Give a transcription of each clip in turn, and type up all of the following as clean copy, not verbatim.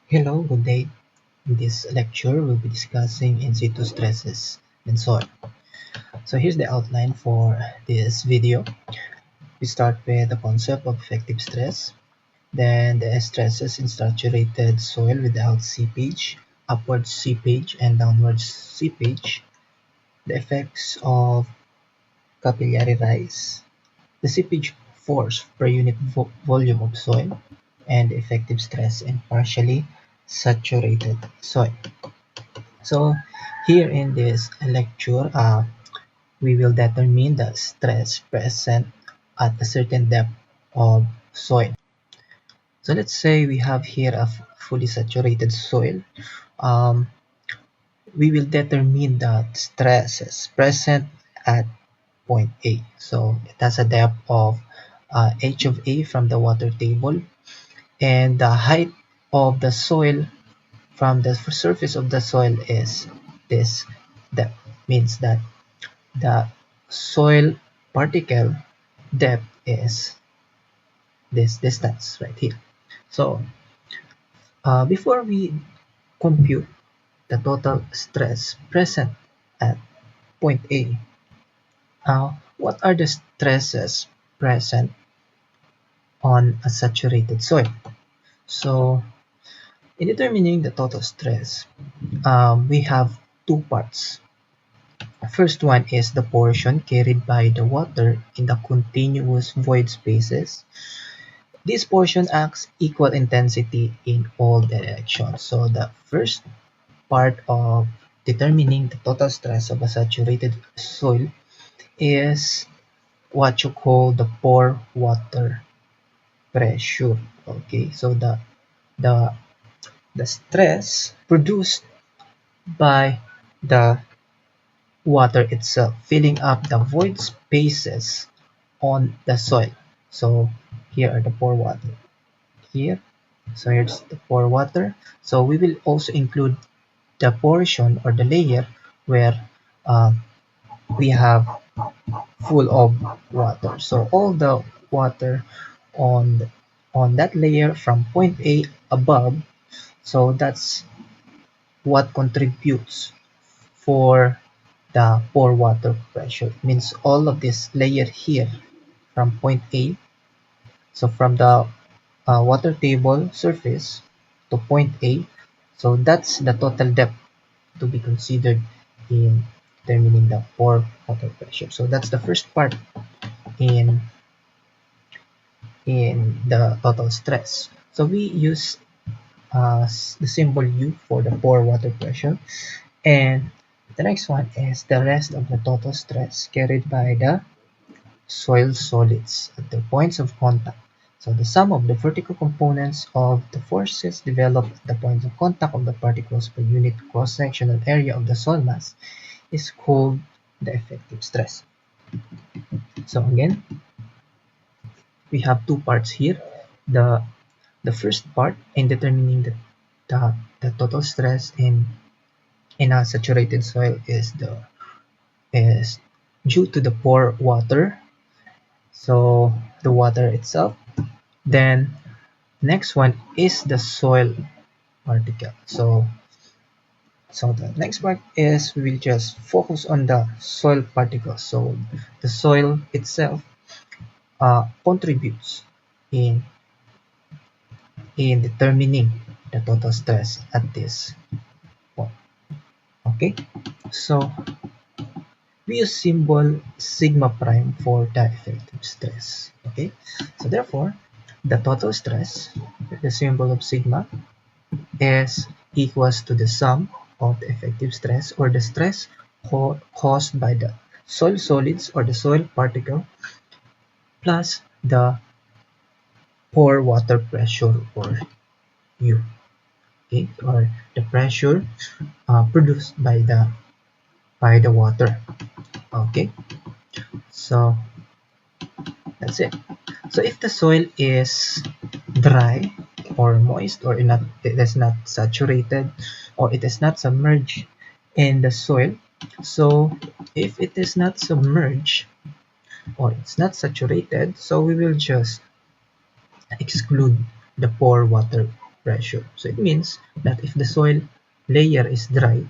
Hello, good day. In this lecture, we'll be discussing in situ stresses in soil. So here's the outline for this video. We start with the concept of effective stress, then the stresses in saturated soil without seepage, upward seepage and downward seepage, the effects of capillary rise, the seepage force per unit volume of soil, and effective stress in partially saturated soil. So here in this lecture, we will determine the stress present at a certain depth of soil. So let's say we have here a fully saturated soil. Um, we will determine the stresses present at point A. So it has a depth of h of A from the water table, and the height of the soil from the surface of the soil is this. That means that the soil particle depth is this distance right here. So before we compute the total stress present at point A, what are the stresses present on a saturated soil? So in determining the total stress, we have two parts. The first one is the portion carried by the water in the continuous void spaces. This portion acts equal intensity in all directions. So the first part of determining the total stress of a saturated soil is what you call the pore water pressure. Okay, so the the stress produced by the water itself filling up the void spaces on the soil. So here are the pore water here. So here's the pore water. So we will also include the portion or the layer where uh, we have full of water. So all the water on on that layer from point A above. So that's what contributes for the pore water pressure. It means all of this layer here from point A. So from the water table surface to point A. So that's the total depth to be considered in determining the pore water pressure. So that's the first part in the total stress. So we use the symbol U for the pore water pressure, and the next one is the rest of the total stress carried by the soil solids at their points of contact. So the sum of the vertical components of the forces developed at the points of contact of the particles per unit cross-sectional area of the soil mass is called the effective stress. So again, we have two parts here. The first part in determining the total stress in a saturated soil is due to the pore water. So the water itself. Then next one is the soil particle. So the next part is we will just focus on the soil particles. So the soil itself contributes in determining the total stress at this point. Okay, so we use symbol sigma prime for the effective stress. Okay, so therefore the total stress, the symbol of sigma, is equals to the sum of the effective stress or the stress caused by the soil solids or the soil particle plus the pore water pressure or U. Okay, or the pressure produced by the water. Okay, so that's it. So if the soil is dry or moist or not, it is not saturated or it is not submerged in the soil. So if it is not submerged or it's not saturated, so we will just exclude the pore water pressure. So it means that if the soil layer is dry,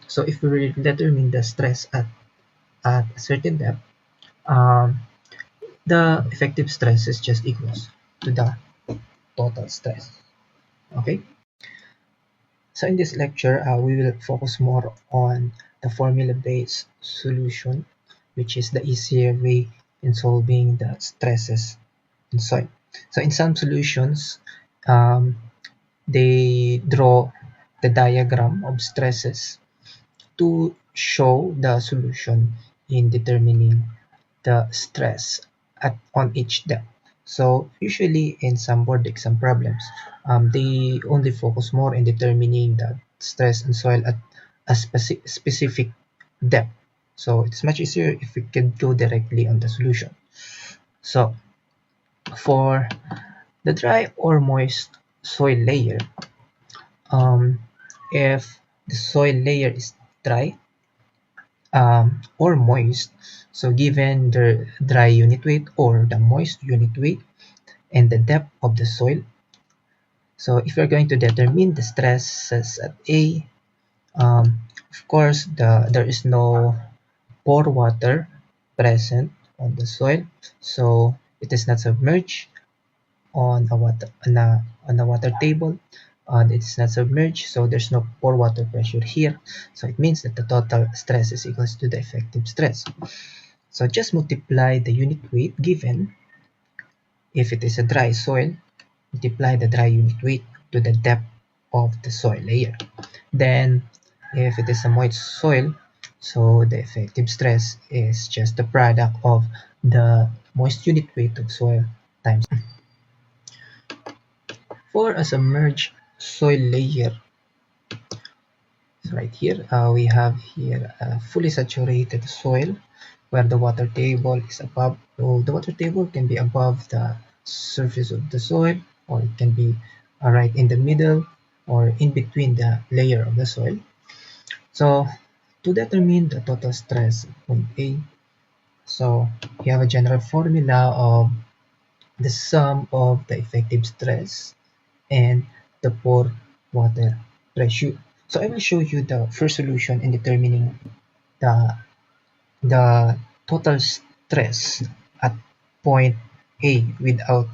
so if we determine the stress at a certain depth, um, the effective stress is just equals to the total stress. Okay, so in this lecture, we will focus more on the formula-based solution, which is the easier way in solving the stresses in soil. So in some solutions, um, they draw the diagram of stresses to show the solution in determining the stress on each depth. So usually in some board exam problems, they only focus more in determining the stress in soil at a specific depth. So it's much easier if we can go directly on the solution. So for the dry or moist soil layer, um, if the soil layer is dry or moist, so given the dry unit weight or the moist unit weight and the depth of the soil, so if you're going to determine the stresses at A, of course there is no pore water present on the soil, so it is not submerged on a water table, and it's not submerged, so there's no pore water pressure here. So it means that the total stress is equals to the effective stress. So just multiply the unit weight given. If it is a dry soil, multiply the dry unit weight to the depth of the soil layer. Then if it is a moist soil, so the effective stress is just the product of the moist unit weight of soil times. For a submerged soil layer, so right here we have here a fully saturated soil where the water table is above. So the water table can be above the surface of the soil, or it can be right in the middle or in between the layer of the soil. So to determine the total stress at point A, so you have a general formula of the sum of the effective stress and the pore water pressure. So I will show you the first solution in determining the total stress at point A without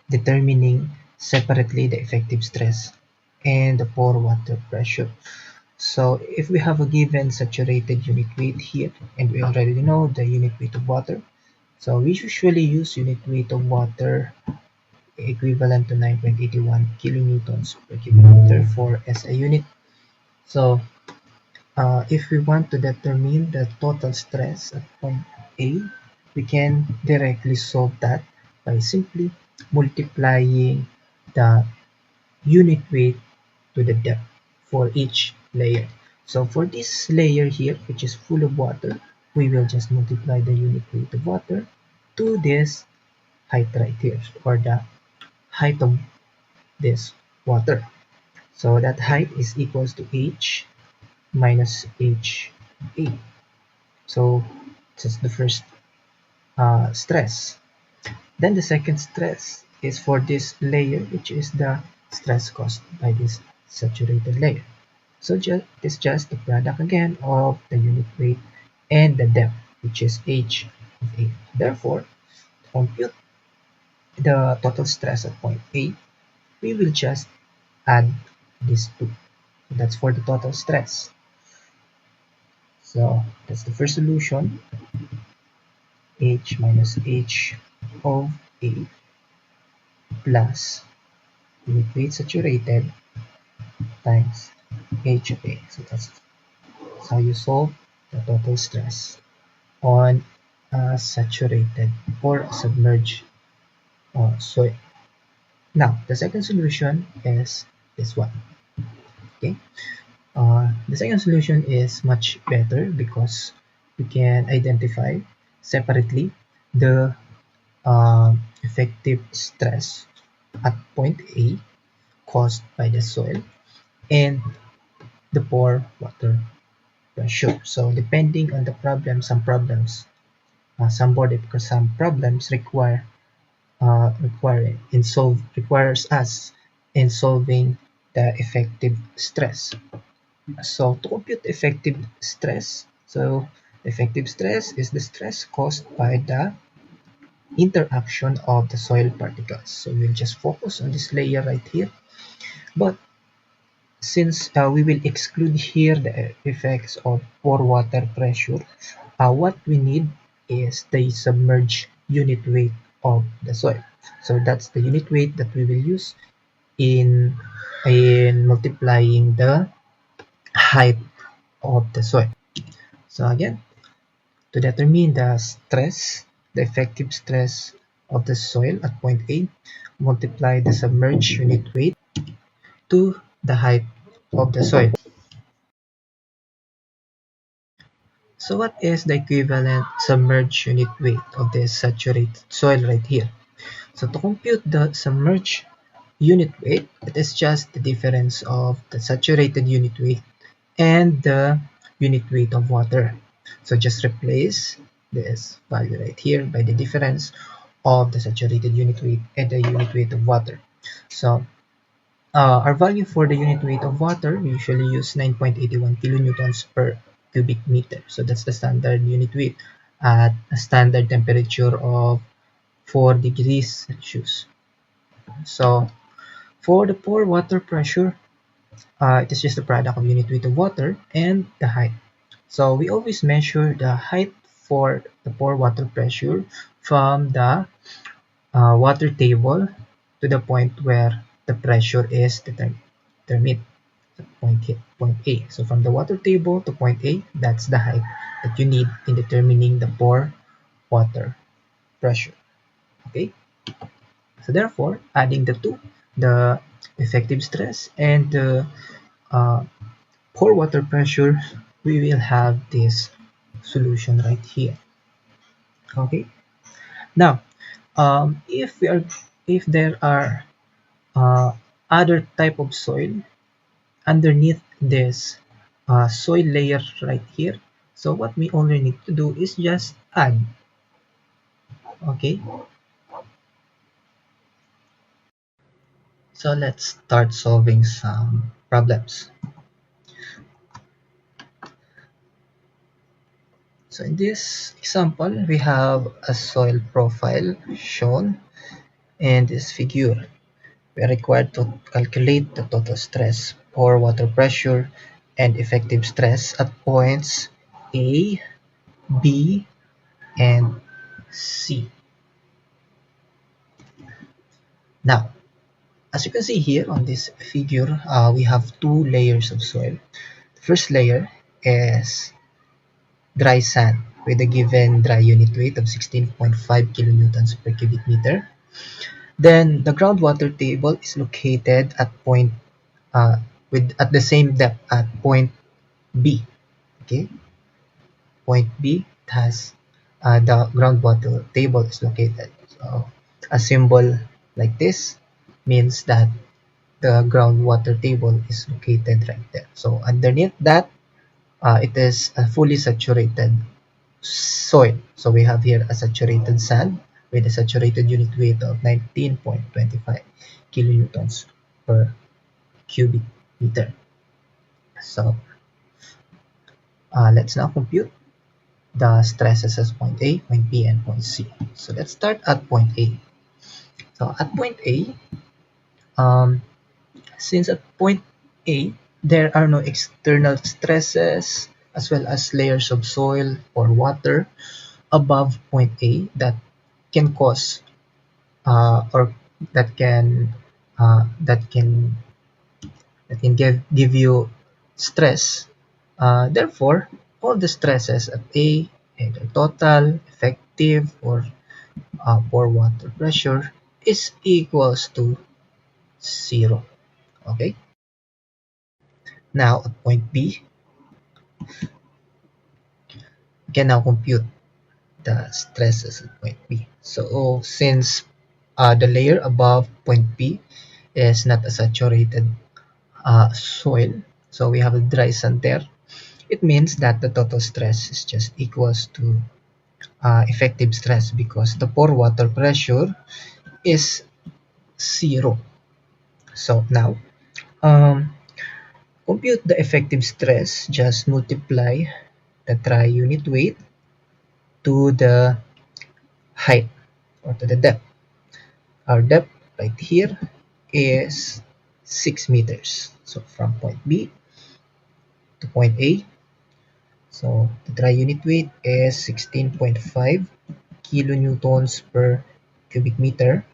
determining separately the effective stress and the pore water pressure. So if we have a given saturated unit weight here, and we already know the unit weight of water, so we usually use unit weight of water equivalent to 9.81 kilonewtons per cubic meter for SI unit. So if we want to determine the total stress at point A, we can directly solve that by simply multiplying the unit weight to the depth for each layer. So for this layer here, which is full of water, we will just multiply the unit weight of water to this height right here, or the height of this water. So that height is equals to H minus HA. So that's the first stress. Then the second stress is for this layer, which is the stress caused by this saturated layer. So it's just the product again of the unit weight and the depth, which is H of A. Therefore, to compute the total stress at point A, we will just add these two. So that's for the total stress. So that's the first solution, H minus H of A plus unit weight saturated times H of A. So that's how you solve the total stress on a saturated or submerged soil. Now, the second solution is this one. Okay, the second solution is much better because we can identify separately the effective stress at point A caused by the soil and the pore water pressure. So depending on the problem, some problems, some body, because some problems requires us in solving the effective stress. So to compute effective stress, so effective stress is the stress caused by the interaction of the soil particles. So we'll just focus on this layer right here. But since we will exclude here the effects of pore water pressure, what we need is the submerged unit weight of the soil. So that's the unit weight that we will use in multiplying the height of the soil. So again, to determine the stress, the effective stress of the soil at point A, multiply the submerged unit weight to the height of the soil. So what is the equivalent submerged unit weight of the saturated soil right here? So to compute the submerged unit weight, it is just the difference of the saturated unit weight and the unit weight of water. So just replace this value right here by the difference of the saturated unit weight and the unit weight of water. So our value for the unit weight of water, we usually use 9.81 kilonewtons per cubic meter. So that's the standard unit weight at a standard temperature of 4 degrees Celsius. So for the pore water pressure, it is just the product of unit weight of water and the height. So we always measure the height for the pore water pressure from the water table to the point where the pressure is determined. Point A. So from the water table to point A, that's the height that you need in determining the pore water pressure. Okay. So therefore, adding the two, the effective stress and the uh, pore water pressure, we will have this solution right here. Okay. Now, if there are uh, other type of soil underneath this soil layer right here, so what we only need to do is just add. Okay. So let's start solving some problems. So in this example, we have a soil profile shown in this figure. We are required to calculate the total stress or water pressure and effective stress at points A, B, and C. Now, as you can see here on this figure, we have two layers of soil. The first layer is dry sand with a given dry unit weight of 16.5 kilonewtons per cubic meter. Then the groundwater table is located at point at the same depth at point B. Okay, point B has the groundwater table is located. So a symbol like this means that the groundwater table is located right there. So underneath that, it is a fully saturated soil. So we have here a saturated sand with a saturated unit weight of 19.25 kilonewtons per cubic meter. So let's now compute the stresses as point A, point B, and point C. So let's start at point A. So at point A, um, since at point A, there are no external stresses as well as layers of soil or water above point A that can cause or that can uh, that can give you stress. Therefore, all the stresses at A, either total, effective, or pore water pressure, is equals to 0. Okay. Now at point B, we can now compute the stresses at point B. So since the layer above point B is not a saturated soil, so we have a dry sand there. It means that the total stress is just equals to effective stress because the pore water pressure is 0. So now, um, compute the effective stress. Just multiply the tri-unit weight to the height or to the depth. Our depth right here is 6 meters. So from point B to point A. So the tri-unit weight is 16.5 kilonewtons per cubic meter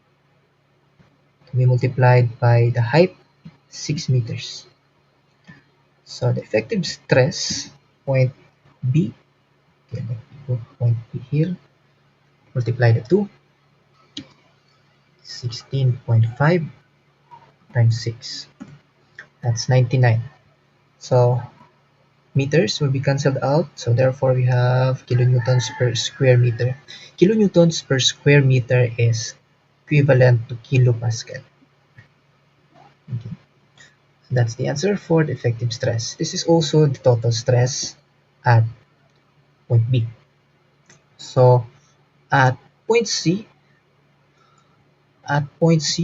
to be multiplied by the height 6 meters. So the effective stress point B, okay, let me put point B here, multiply the two, 16.5 times 6, that's 99. So meters will be cancelled out, so therefore we have kilonewtons per square meter. Kilonewtons per square meter is equivalent to kilopascal. Okay. So that's the answer for the effective stress. This is also the total stress at point B. So at point C,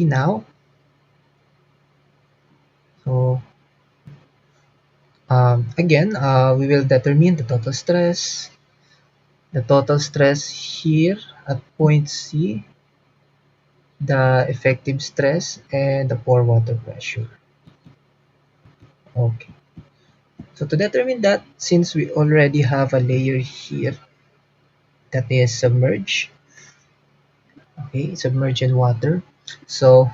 now, so again, we will determine the total stress. The total stress here at point C, the effective stress, and the pore water pressure. Okay. So to determine that, since we already have a layer here that is submerged, okay, submerged in water, so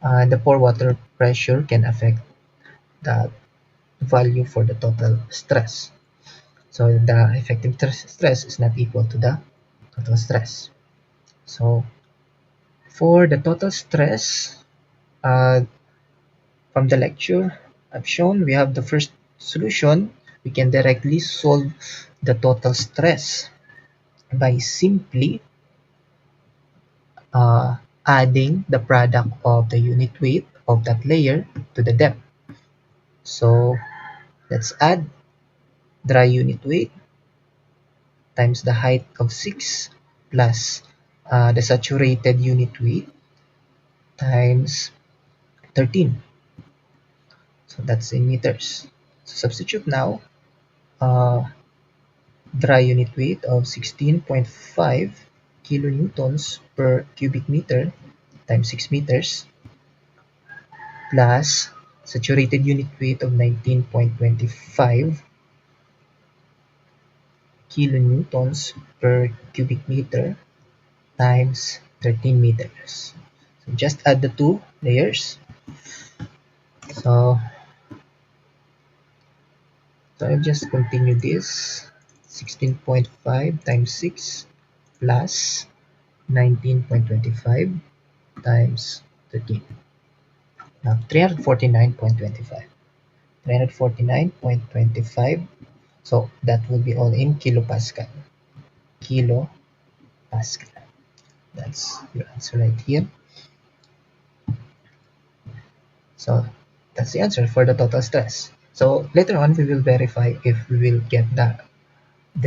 the pore water pressure can affect the value for the total stress. So the effective stress is not equal to the total stress. So for the total stress, uh, from the lecture I've shown, we have the first solution. We can directly solve the total stress by simply adding the product of the unit weight of that layer to the depth. So let's add dry unit weight times the height of 6 plus the saturated unit weight times 13. So that's in meters. So substitute now uh, dry unit weight of 16.5 kilonewtons per cubic meter times 6 meters plus saturated unit weight of 19.25 kilonewtons per cubic meter times 13 meters. So just add the two layers. So I'll just continue this. 16.5 times 6 plus 19.25 times 13. Now 349.25. 349.25. So that will be all in kilopascal. Kilopascal. That's your answer right here. So that's the answer for the total stress. So later on we will verify if we will get the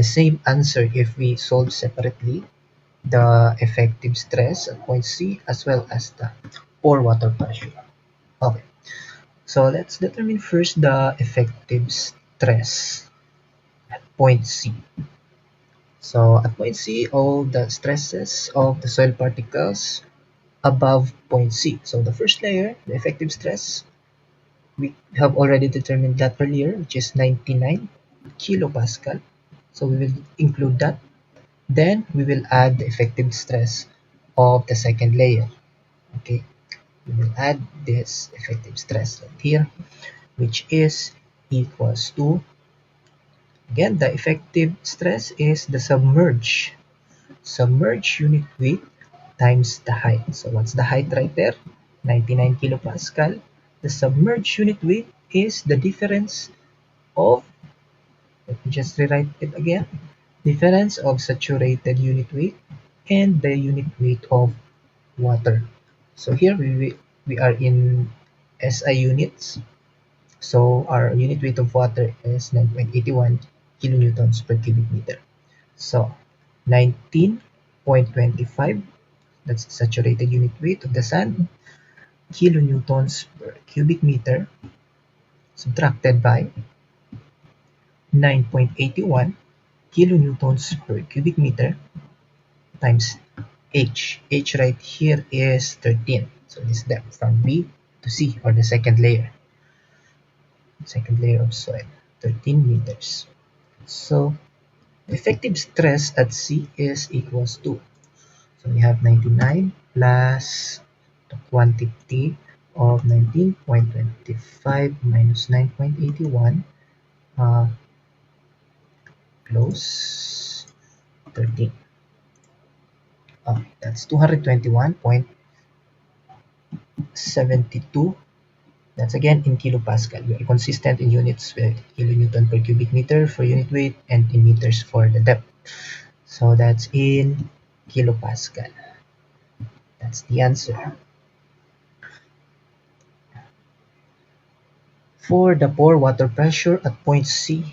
same answer if we solve separately the effective stress at point C as well as the pore water pressure. Okay, so let's determine first the effective stress at point C. So at point C, all the stresses of the soil particles above point C. So the first layer, the effective stress, we have already determined that earlier, which is 99 kilopascal. So we will include that. Then we will add the effective stress of the second layer. Okay, we will add this effective stress right here, which is equals to, again, the effective stress is the submerged unit weight times the height. So what's the height right there? 99 kilopascal. The submerged unit weight is the difference of, let me just rewrite it again, difference of saturated unit weight and the unit weight of water. So here we are in SI units. So our unit weight of water is 9.81 kilonewtons per cubic meter. So 19.25, that's the saturated unit weight of the sand, kilonewtons per cubic meter subtracted by 9.81 kilonewtons per cubic meter times H. H right here is 13. So this depth from B to C, or the second layer of soil, 13 meters. So effective stress at C is equals to, so we have 99 plus the quantity of 19.25 minus 9.81 close 13. Okay, that's 221.72. That's again in kilopascal. We are consistent in units with kilonewton per cubic meter for unit weight and in meters for the depth. So that's in kilopascal. That's the answer. For the pore water pressure at point C,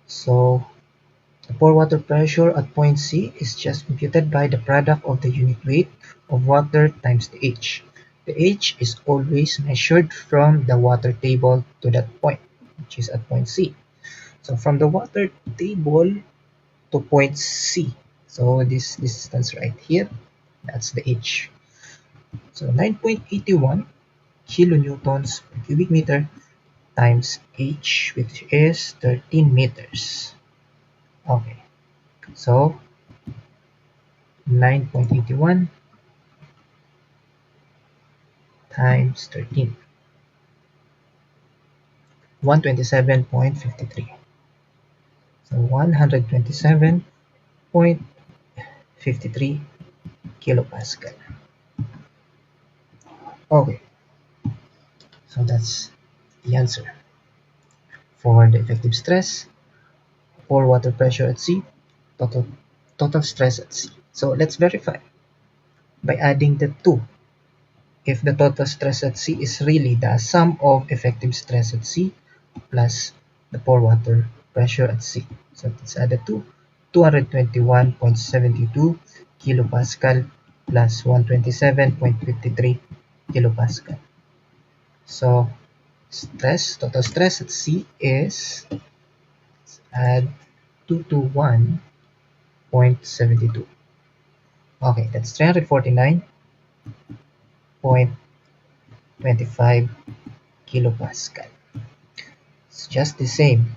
so the pore water pressure at point C is just computed by the product of the unit weight of water times the H. The H is always measured from the water table to that point, which is at point C. So from the water table to point C, so this distance right here, that's the H. So 9.81 kilonewtons per cubic meter times H, which is 13 meters. Okay, so 9.81 times 13, 127.53. So 127.53 kilopascal. Okay, so that's the answer for the effective stress, for water pressure at sea, total stress at sea. So let's verify by adding the two. If the total stress at sea is really the sum of effective stress at sea plus the pore water pressure at sea. So let's add the two. 221.72 kilopascal plus 127.53 kilopascal. So total stress at sea is, let's add 221.72. Okay, that's 349.25 kilopascal. It's just the same.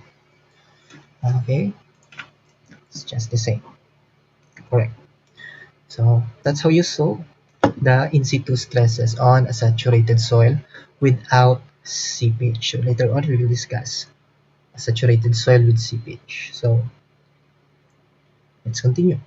Okay, it's just the same. Correct. So that's how you solve the in situ stresses on a saturated soil without seepage. So later on we will discuss a saturated soil with seepage. So let's continue.